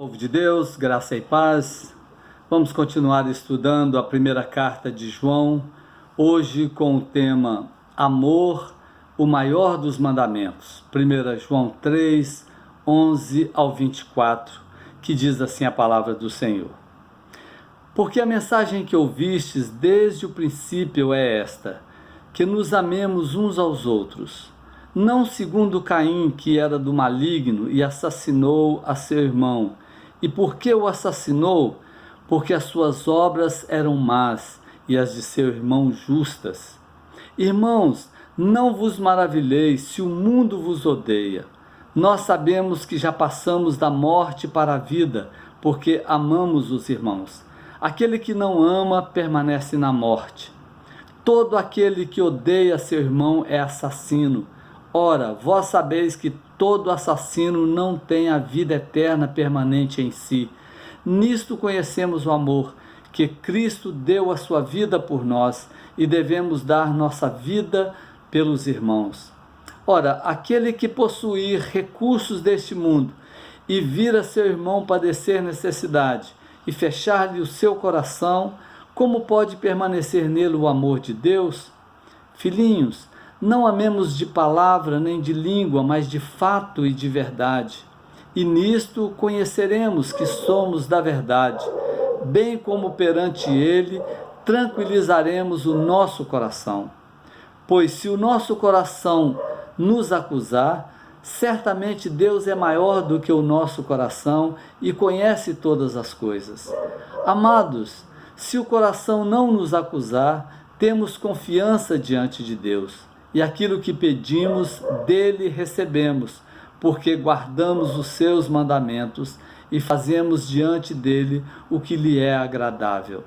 Povo de Deus, graça e paz. Vamos continuar estudando a primeira carta de João, hoje com o tema Amor, o maior dos mandamentos. 1 João 3, 11 ao 24, que diz assim a palavra do Senhor. Porque a mensagem que ouvistes desde o princípio é esta, que nos amemos uns aos outros, não segundo Caim, que era do maligno e assassinou a seu irmão. E por que o assassinou? Porque as suas obras eram más e as de seu irmão justas. Irmãos, não vos maravilheis se o mundo vos odeia. Nós sabemos que já passamos da morte para a vida, porque amamos os irmãos. Aquele que não ama permanece na morte. Todo aquele que odeia seu irmão é assassino. Ora, vós sabeis que todo assassino não tem a vida eterna permanente em si. Nisto conhecemos o amor, que Cristo deu a sua vida por nós e devemos dar nossa vida pelos irmãos. Ora, aquele que possuir recursos deste mundo e vir a seu irmão padecer necessidade e fechar-lhe o seu coração, como pode permanecer nele o amor de Deus? Filhinhos, não amemos de palavra nem de língua, mas de fato e de verdade. E nisto conheceremos que somos da verdade, bem como perante ele tranquilizaremos o nosso coração. Pois se o nosso coração nos acusar, certamente Deus é maior do que o nosso coração e conhece todas as coisas. Amados, se o coração não nos acusar, temos confiança diante de Deus. E aquilo que pedimos, dele recebemos, porque guardamos os seus mandamentos e fazemos diante dele o que lhe é agradável.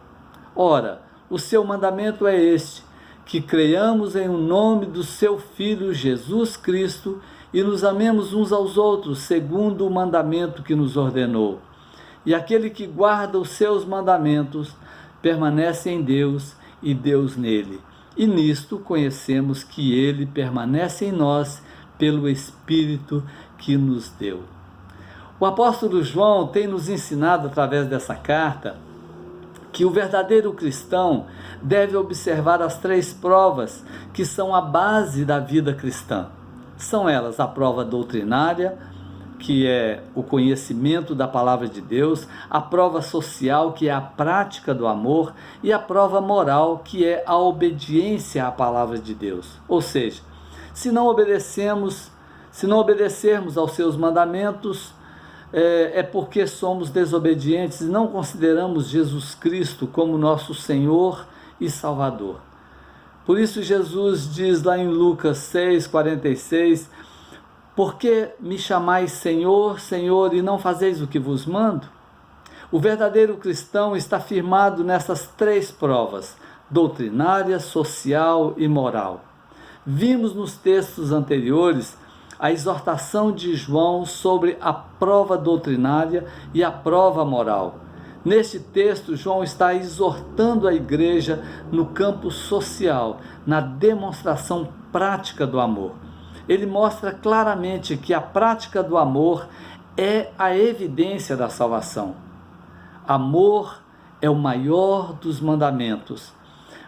Ora, o seu mandamento é este, que creiamos em o nome do seu Filho Jesus Cristo e nos amemos uns aos outros, segundo o mandamento que nos ordenou. E aquele que guarda os seus mandamentos permanece em Deus e Deus nele. E nisto conhecemos que ele permanece em nós pelo Espírito que nos deu. O apóstolo João tem nos ensinado através dessa carta que o verdadeiro cristão deve observar as 3 provas que são a base da vida cristã. São elas a prova doutrinária, que é o conhecimento da palavra de Deus, a prova social, que é a prática do amor, e a prova moral, que é a obediência à palavra de Deus. Ou seja, se não obedecermos aos seus mandamentos, é porque somos desobedientes e não consideramos Jesus Cristo como nosso Senhor e Salvador. Por isso Jesus diz lá em Lucas 6,46, por que me chamais Senhor, Senhor, e não fazeis o que vos mando? O verdadeiro cristão está firmado nessas 3 provas, doutrinária, social e moral. Vimos nos textos anteriores a exortação de João sobre a prova doutrinária e a prova moral. Neste texto, João está exortando a igreja no campo social, na demonstração prática do amor. Ele mostra claramente que a prática do amor é a evidência da salvação. Amor é o maior dos mandamentos.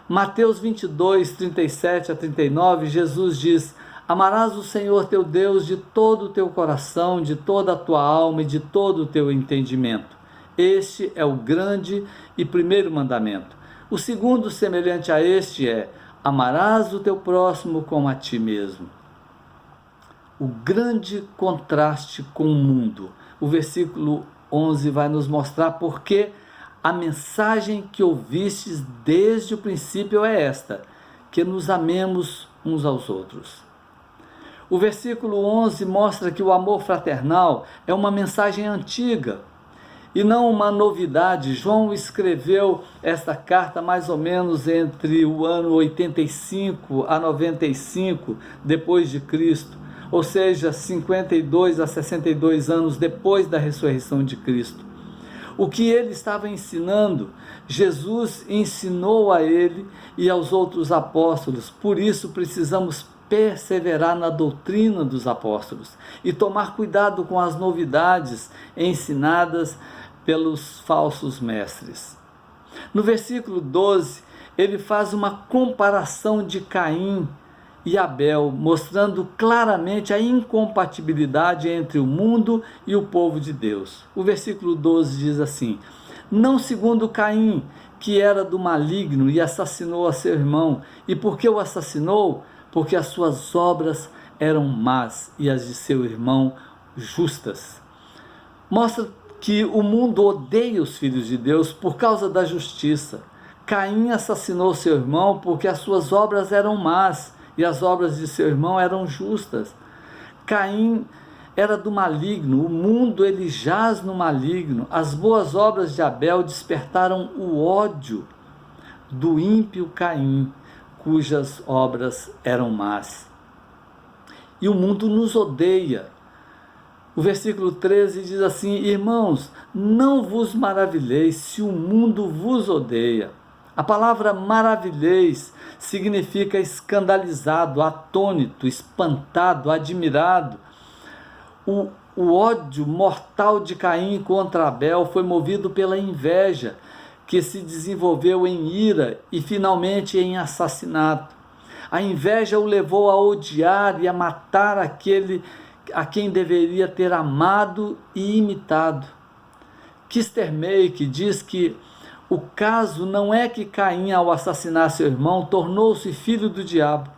Mateus 22, 37 a 39, Jesus diz: amarás o Senhor teu Deus de todo o teu coração, de toda a tua alma e de todo o teu entendimento. Este é o grande e primeiro mandamento. O segundo, semelhante a este, é: amarás o teu próximo como a ti mesmo. O grande contraste com o mundo. O versículo 11 vai nos mostrar porque a mensagem que ouvistes desde o princípio é esta, que nos amemos uns aos outros. O versículo 11 mostra que o amor fraternal é uma mensagem antiga e não uma novidade. João escreveu esta carta mais ou menos entre o ano 85 a 95 depois de Cristo, ou seja, 52 a 62 anos depois da ressurreição de Cristo. O que ele estava ensinando, Jesus ensinou a ele e aos outros apóstolos. Por isso precisamos perseverar na doutrina dos apóstolos e tomar cuidado com as novidades ensinadas pelos falsos mestres. No versículo 12, ele faz uma comparação de Caim e Abel, mostrando claramente a incompatibilidade entre o mundo e o povo de Deus. O versículo 12 diz assim: não segundo Caim, que era do maligno e assassinou a seu irmão. E por que o assassinou? Porque as suas obras eram más e as de seu irmão justas. Mostra que o mundo odeia os filhos de Deus por causa da justiça. Caim assassinou seu irmão porque as suas obras eram más e as obras de seu irmão eram justas. Caim era do maligno, o mundo ele jaz no maligno. As boas obras de Abel despertaram o ódio do ímpio Caim, cujas obras eram más. E o mundo nos odeia. O versículo 13 diz assim: irmãos, não vos maravilheis se o mundo vos odeia. A palavra maravilheis significa escandalizado, atônito, espantado, admirado. O ódio mortal de Caim contra Abel foi movido pela inveja, que se desenvolveu em ira e finalmente em assassinato. A inveja o levou a odiar e a matar aquele a quem deveria ter amado e imitado. Kistermeike diz que o caso não é que Caim, ao assassinar seu irmão, tornou-se filho do diabo,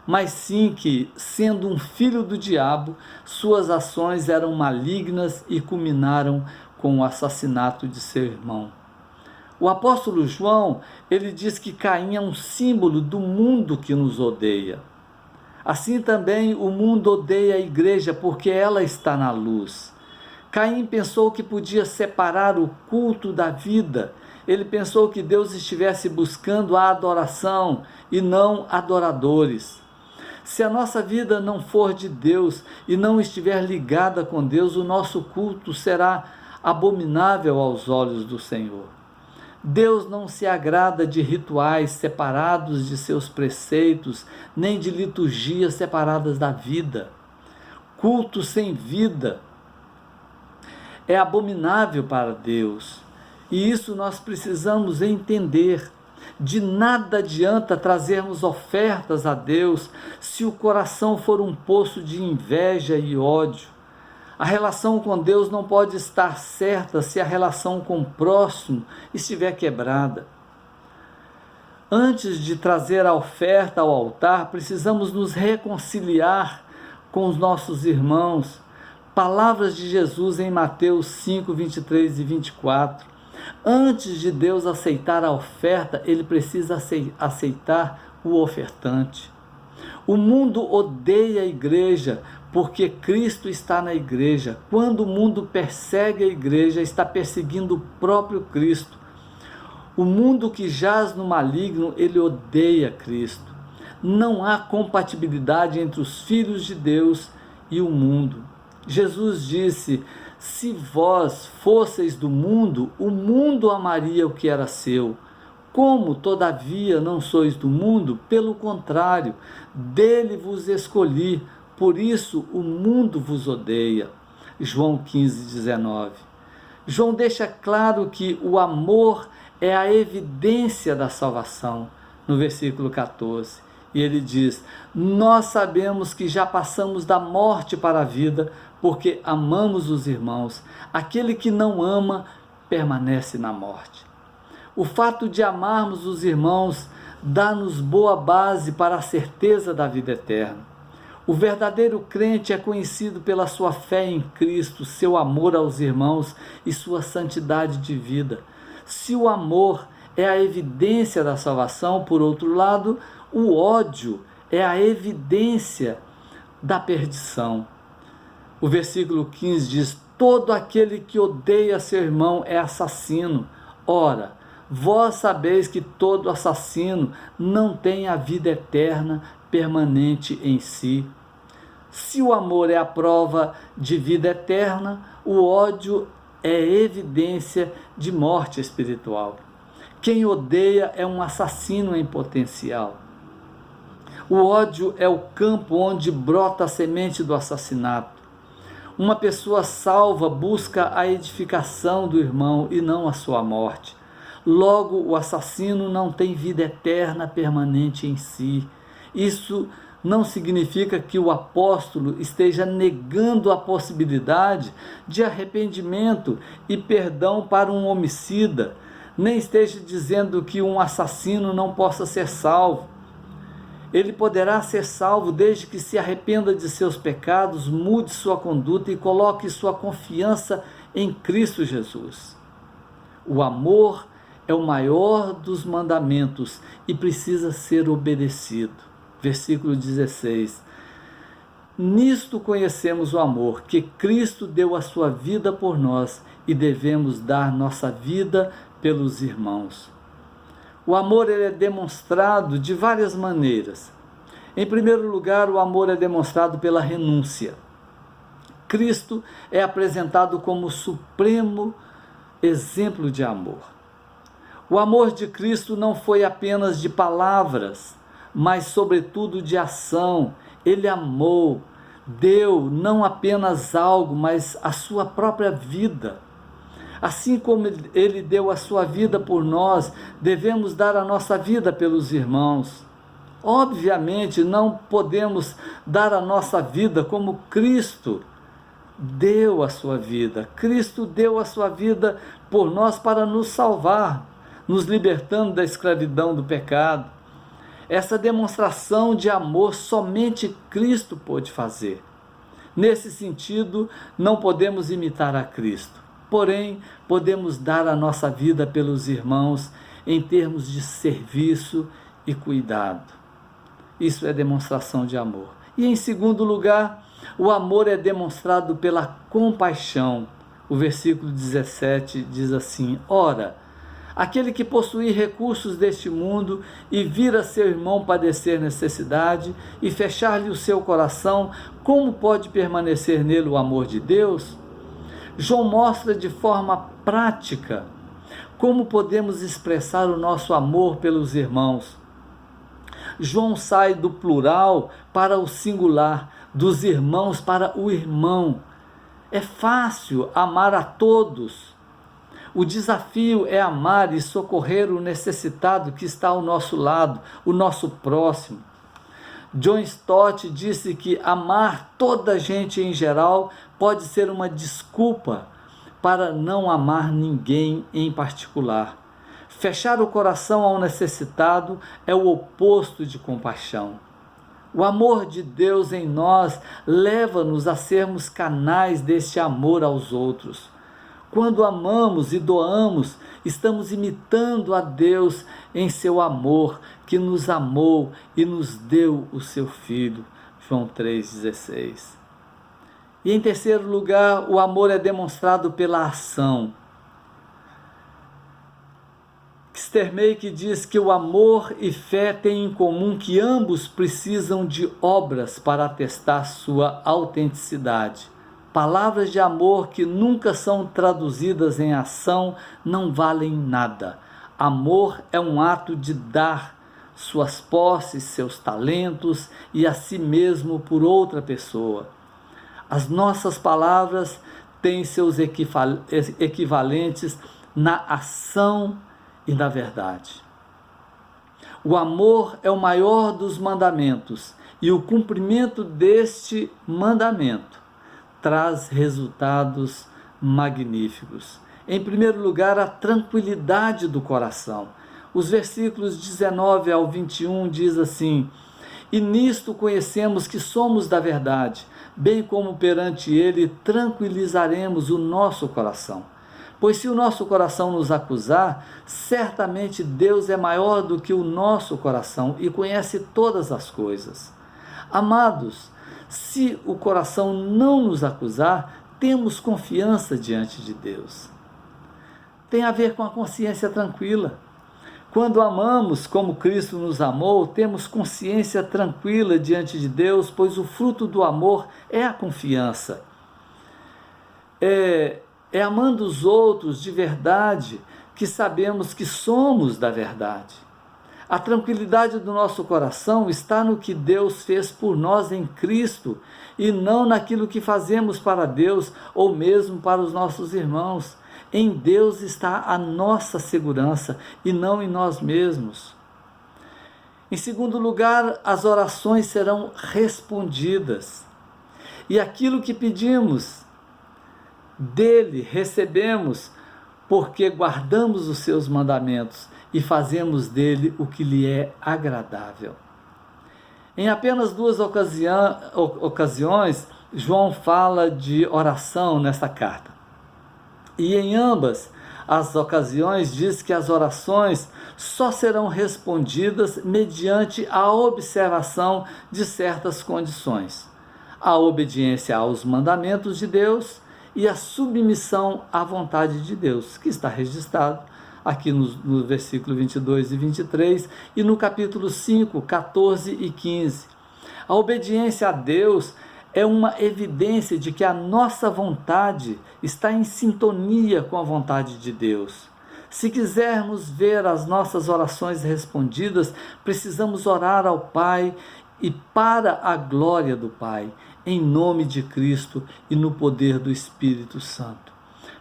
mas sim que, sendo um filho do diabo, suas ações eram malignas e culminaram com o assassinato de seu irmão. O apóstolo João, ele diz que Caim é um símbolo do mundo que nos odeia. Assim também o mundo odeia a igreja porque ela está na luz. Caim pensou que podia separar o culto da vida. Ele pensou que Deus estivesse buscando a adoração e não adoradores. Se a nossa vida não for de Deus e não estiver ligada com Deus, o nosso culto será abominável aos olhos do Senhor. Deus não se agrada de rituais separados de seus preceitos, nem de liturgias separadas da vida. Culto sem vida é abominável para Deus. E isso nós precisamos entender. De nada adianta trazermos ofertas a Deus se o coração for um poço de inveja e ódio. A relação com Deus não pode estar certa se a relação com o próximo estiver quebrada. Antes de trazer a oferta ao altar, precisamos nos reconciliar com os nossos irmãos. Palavras de Jesus em Mateus 5, 23 e 24. Antes de Deus aceitar a oferta, ele precisa aceitar o ofertante. O mundo odeia a igreja porque Cristo está na igreja. Quando o mundo persegue a igreja, está perseguindo o próprio Cristo. O mundo que jaz no maligno, ele odeia Cristo. Não há compatibilidade entre os filhos de Deus e o mundo. Jesus disse: se vós fosseis do mundo, o mundo amaria o que era seu. Como, todavia, não sois do mundo, pelo contrário, dele vos escolhi, por isso o mundo vos odeia. João 15, 19. João deixa claro que o amor é a evidência da salvação, no versículo 14. E ele diz: nós sabemos que já passamos da morte para a vida, porque amamos os irmãos. Aquele que não ama, permanece na morte. O fato de amarmos os irmãos dá-nos boa base para a certeza da vida eterna. O verdadeiro crente é conhecido pela sua fé em Cristo, seu amor aos irmãos e sua santidade de vida. Se o amor é a evidência da salvação, por outro lado, o ódio é a evidência da perdição. O versículo 15 diz: todo aquele que odeia seu irmão é assassino. Ora, vós sabeis que todo assassino não tem a vida eterna permanente em si. Se o amor é a prova de vida eterna, o ódio é evidência de morte espiritual. Quem odeia é um assassino em potencial. O ódio é o campo onde brota a semente do assassinato. Uma pessoa salva busca a edificação do irmão e não a sua morte. Logo, o assassino não tem vida eterna permanente em si. Isso não significa que o apóstolo esteja negando a possibilidade de arrependimento e perdão para um homicida, nem esteja dizendo que um assassino não possa ser salvo. Ele poderá ser salvo desde que se arrependa de seus pecados, mude sua conduta e coloque sua confiança em Cristo Jesus. O amor é o maior dos mandamentos e precisa ser obedecido. Versículo 16. Nisto conhecemos o amor, que Cristo deu a sua vida por nós e devemos dar nossa vida pelos irmãos. O amor ele é demonstrado de várias maneiras. Em primeiro lugar, o amor é demonstrado pela renúncia. Cristo é apresentado como o supremo exemplo de amor. O amor de Cristo não foi apenas de palavras, mas sobretudo de ação. Ele amou, deu não apenas algo, mas a sua própria vida. Assim como ele deu a sua vida por nós, devemos dar a nossa vida pelos irmãos. Obviamente, não podemos dar a nossa vida como Cristo deu a sua vida. Cristo deu a sua vida por nós para nos salvar, nos libertando da escravidão do pecado. Essa demonstração de amor somente Cristo pôde fazer. Nesse sentido, não podemos imitar a Cristo. Porém, podemos dar a nossa vida pelos irmãos em termos de serviço e cuidado. Isso é demonstração de amor. E em segundo lugar, o amor é demonstrado pela compaixão. O versículo 17 diz assim: ora, aquele que possuir recursos deste mundo e vir a seu irmão padecer necessidade e fechar-lhe o seu coração, como pode permanecer nele o amor de Deus? João mostra de forma prática como podemos expressar o nosso amor pelos irmãos. João sai do plural para o singular, dos irmãos para o irmão. É fácil amar a todos. O desafio é amar e socorrer o necessitado que está ao nosso lado, o nosso próximo. John Stott disse que amar toda a gente em geral pode ser uma desculpa para não amar ninguém em particular. Fechar o coração ao necessitado é o oposto de compaixão. O amor de Deus em nós leva-nos a sermos canais deste amor aos outros. Quando amamos e doamos, estamos imitando a Deus em seu amor, que nos amou e nos deu o seu Filho. João 3,16. E em terceiro lugar, o amor é demonstrado pela ação. Stermeck diz que o amor e fé têm em comum que ambos precisam de obras para atestar sua autenticidade. Palavras de amor que nunca são traduzidas em ação não valem nada. Amor é um ato de dar suas posses, seus talentos e a si mesmo por outra pessoa. As nossas palavras têm seus equivalentes na ação e na verdade. O amor é o maior dos mandamentos e o cumprimento deste mandamento traz resultados magníficos. Em primeiro lugar, a tranquilidade do coração. Os versículos 19 ao 21 diz assim: e nisto conhecemos que somos da verdade, bem como perante ele tranquilizaremos o nosso coração. Pois se o nosso coração nos acusar, certamente Deus é maior do que o nosso coração e conhece todas as coisas. Amados, se o coração não nos acusar, temos confiança diante de Deus. Tem a ver com a consciência tranquila. Quando amamos como Cristo nos amou, temos consciência tranquila diante de Deus, pois o fruto do amor é a confiança. É amando os outros de verdade que sabemos que somos da verdade. A tranquilidade do nosso coração está no que Deus fez por nós em Cristo e não naquilo que fazemos para Deus ou mesmo para os nossos irmãos. Em Deus está a nossa segurança e não em nós mesmos. Em segundo lugar, as orações serão respondidas. E aquilo que pedimos dele recebemos, porque guardamos os seus mandamentos e fazemos dele o que lhe é agradável. Em apenas 2 ocasiões, João fala de oração nesta carta. E em ambas as ocasiões diz que as orações só serão respondidas mediante a observação de certas condições: a obediência aos mandamentos de Deus e a submissão à vontade de Deus, que está registrado aqui no versículo 22 e 23 e no capítulo 5, 14 e 15. A obediência a Deus é uma evidência de que a nossa vontade está em sintonia com a vontade de Deus. Se quisermos ver as nossas orações respondidas, precisamos orar ao Pai e para a glória do Pai, em nome de Cristo e no poder do Espírito Santo.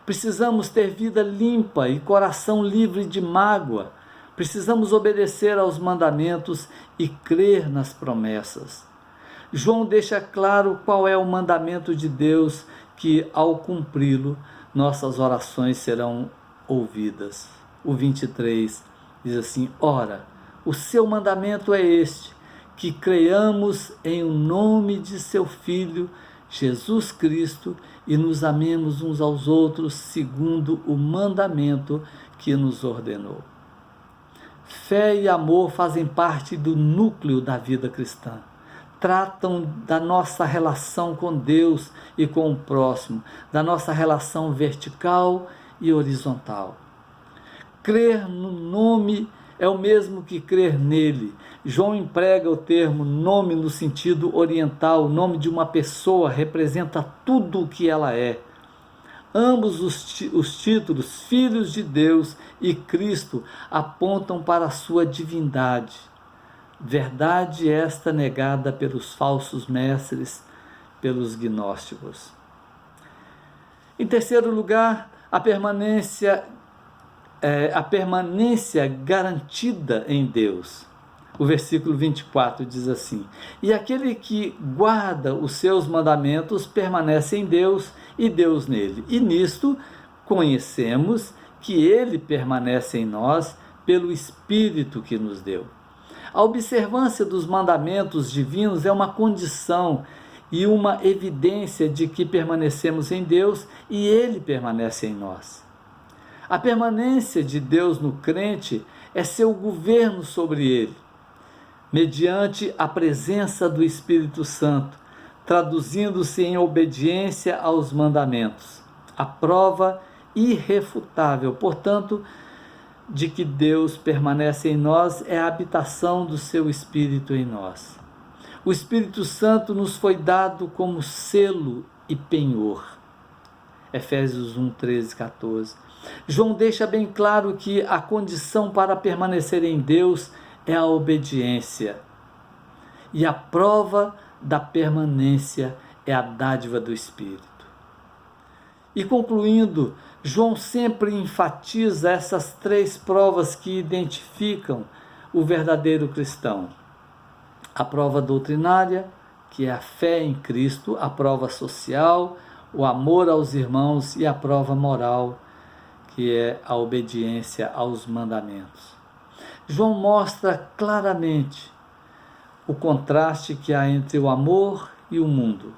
Precisamos ter vida limpa e coração livre de mágoa. Precisamos obedecer aos mandamentos e crer nas promessas. João deixa claro qual é o mandamento de Deus, que ao cumpri-lo, nossas orações serão ouvidas. O 23 diz assim: ora, o seu mandamento é este, que creiamos em o nome de seu Filho, Jesus Cristo, e nos amemos uns aos outros segundo o mandamento que nos ordenou. Fé e amor fazem parte do núcleo da vida cristã. Tratam da nossa relação com Deus e com o próximo, da nossa relação vertical e horizontal. Crer no nome é o mesmo que crer nele. João emprega o termo nome no sentido oriental. O nome de uma pessoa representa tudo o que ela é. Ambos os títulos, Filhos de Deus e Cristo, apontam para a sua divindade. Verdade esta negada pelos falsos mestres, pelos gnósticos. Em terceiro lugar, a permanência garantida em Deus. O versículo 24 diz assim: e aquele que guarda os seus mandamentos permanece em Deus e Deus nele. E nisto conhecemos que ele permanece em nós pelo Espírito que nos deu. A observância dos mandamentos divinos é uma condição e uma evidência de que permanecemos em Deus e ele permanece em nós. A permanência de Deus no crente é seu governo sobre ele, mediante a presença do Espírito Santo, traduzindo-se em obediência aos mandamentos. A prova irrefutável, portanto, de que Deus permanece em nós é a habitação do seu Espírito em nós. O Espírito Santo nos foi dado como selo e penhor. Efésios 1, 13, 14. João deixa bem claro que a condição para permanecer em Deus é a obediência. E a prova da permanência é a dádiva do Espírito. E concluindo, João sempre enfatiza essas 3 provas que identificam o verdadeiro cristão. A prova doutrinária, que é a fé em Cristo, a prova social, o amor aos irmãos, e a prova moral, que é a obediência aos mandamentos. João mostra claramente o contraste que há entre o amor e o mundo.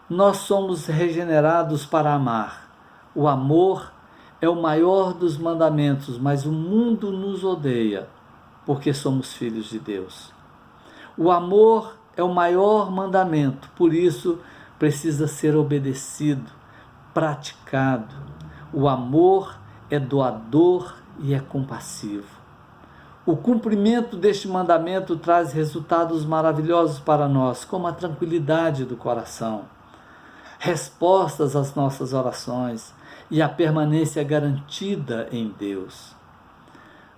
Nós somos regenerados para amar. O amor é o maior dos mandamentos, mas o mundo nos odeia, porque somos filhos de Deus. O amor é o maior mandamento, por isso precisa ser obedecido, praticado. O amor é doador e é compassivo. O cumprimento deste mandamento traz resultados maravilhosos para nós, como a tranquilidade do coração, respostas às nossas orações e a permanência garantida em Deus.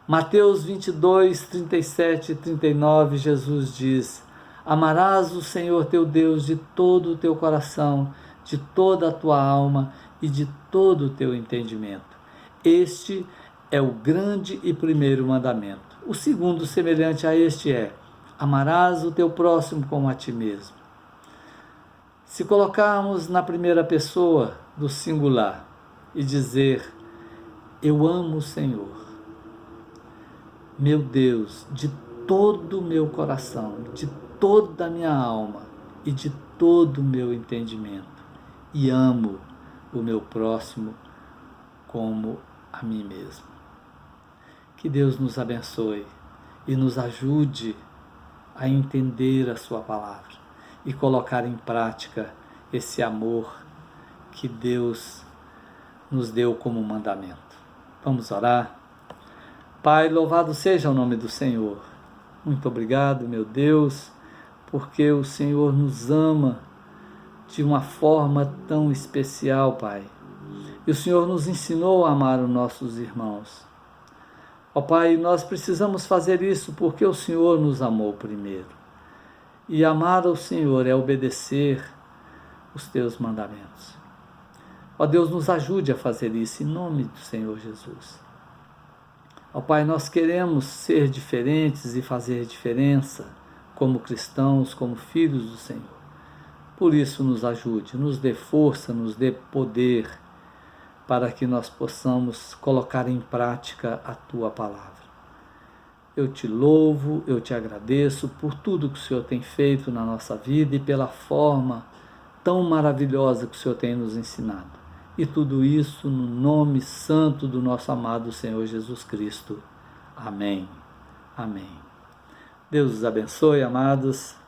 Mateus 22, 37 e 39, Jesus diz: amarás o Senhor teu Deus de todo o teu coração, de toda a tua alma e de todo o teu entendimento. Este é o grande e primeiro mandamento. O segundo, semelhante a este, é: amarás o teu próximo como a ti mesmo. Se colocarmos na primeira pessoa do singular e dizer: eu amo o Senhor, meu Deus, de todo o meu coração, de toda a minha alma e de todo o meu entendimento, e amo o meu próximo como a mim mesmo. Que Deus nos abençoe e nos ajude a entender a sua palavra e colocar em prática esse amor que Deus nos deu como mandamento. Vamos orar? Pai, louvado seja o nome do Senhor. Muito obrigado, meu Deus, porque o Senhor nos ama de uma forma tão especial, Pai. E o Senhor nos ensinou a amar os nossos irmãos. Ó Pai, nós precisamos fazer isso porque o Senhor nos amou primeiro. E amar ao Senhor é obedecer os teus mandamentos. Ó Deus, nos ajude a fazer isso em nome do Senhor Jesus. Ó Pai, nós queremos ser diferentes e fazer diferença como cristãos, como filhos do Senhor. Por isso nos ajude, nos dê força, nos dê poder para que nós possamos colocar em prática a Tua palavra. Eu te louvo, eu te agradeço por tudo que o Senhor tem feito na nossa vida e pela forma tão maravilhosa que o Senhor tem nos ensinado. E tudo isso no nome santo do nosso amado Senhor Jesus Cristo. Amém. Amém. Deus os abençoe, amados.